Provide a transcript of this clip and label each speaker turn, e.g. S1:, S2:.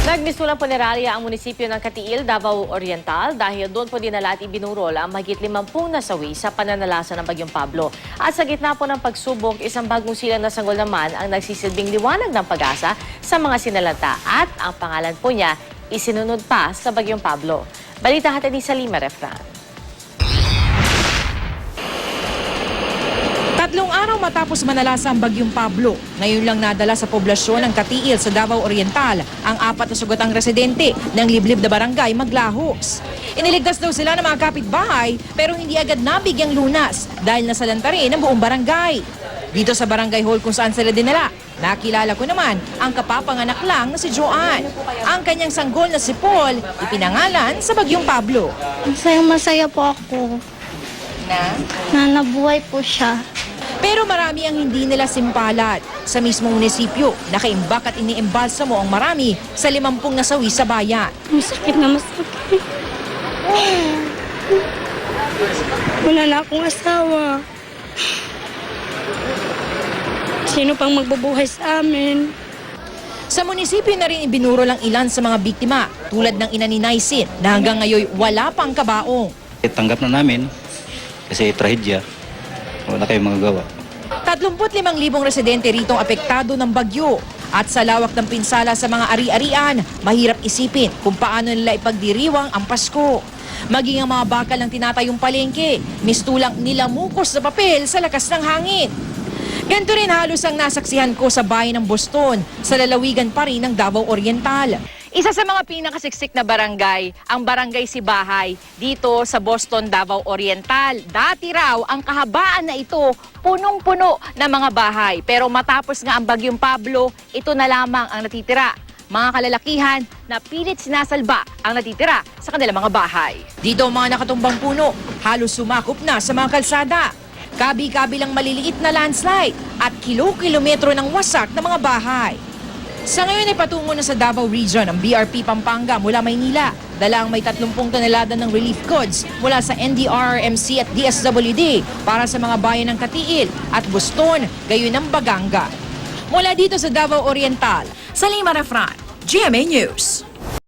S1: Nagmisulang punerarya ang munisipyo ng Katiil, Davao Oriental dahil doon po dinala at ibinurol ang mahigit 50 nasawi sa pananalasa ng Bagyong Pablo. At sa gitna po ng pagsubok, isang bagong silang na sanggol naman ang nagsisilbing liwanag ng pag-asa sa mga sinalanta at ang pangalan po niya isinunod pa sa Bagyong Pablo. Balita hatid ni Salima Refran.
S2: 3 araw matapos manalasa ang Bagyong Pablo, ngayon lang nadala sa poblasyon ng Katiil sa Davao Oriental ang 4 na sugatang residente ng liblib na barangay Maglahos. Iniligtas daw sila ng mga kapitbahay pero hindi agad nabigyang lunas dahil nasalanta rin ang buong barangay. Dito sa barangay hall kung saan sila dinala, nakilala ko naman ang kapapanganak lang na si Joanne. Ang kanyang sanggol na si Paul, ipinangalan sa Bagyong Pablo.
S3: Masaya po ako na nabuhay po siya.
S2: Pero marami ang hindi nila simpalat. Sa mismong munisipyo, nakaimbak at iniimbalsa mo ang marami sa 50 nasawi sa bayan.
S3: Masakit na masakit. Wala na akong asawa. Sino pang magbubuhay sa amin?
S2: Sa munisipyo na rin ibinuro lang ilan sa mga biktima, tulad ng ina ni Naisin na hanggang ngayon wala pang kabaong.
S4: Tanggap na namin kasi trahedya. Wala kayong magagawa.
S2: 35,000 residente ritong apektado ng bagyo. At sa lawak ng pinsala sa mga ari-arian, mahirap isipin kung paano nila ipagdiriwang ang Pasko. Maging ang mga bakal ng tinatayong palengke, mistulang nilamukos sa papel sa lakas ng hangin. Ganito rin halos ang nasaksihan ko sa bayan ng Boston, sa lalawigan pa rin ng Davao Oriental. Isa sa mga pinakasiksik na barangay, ang Barangay Sibahay, dito sa Boston, Davao Oriental. Dati raw, ang kahabaan na ito, punong-puno ng mga bahay. Pero matapos nga ang Bagyong Pablo, ito na lamang ang natitira. Mga kalalakihan na pilit sinasalba ang natitira sa kanilang mga bahay. Dito ang mga nakatumbang puno, halos sumakop na sa mga kalsada. Kabi-kabilang maliliit na landslide at kilo-kilometro ng wasak na mga bahay. Sa ngayon ay patungo na sa Davao Region ang BRP Pampanga mula Maynila. Dala ang may 30 tonelada ng relief goods mula sa NDRRMC at DSWD para sa mga bayan ng Katiil at Boston, gayon ng Baganga. Mula dito sa Davao Oriental, Salima Refran, GMA News.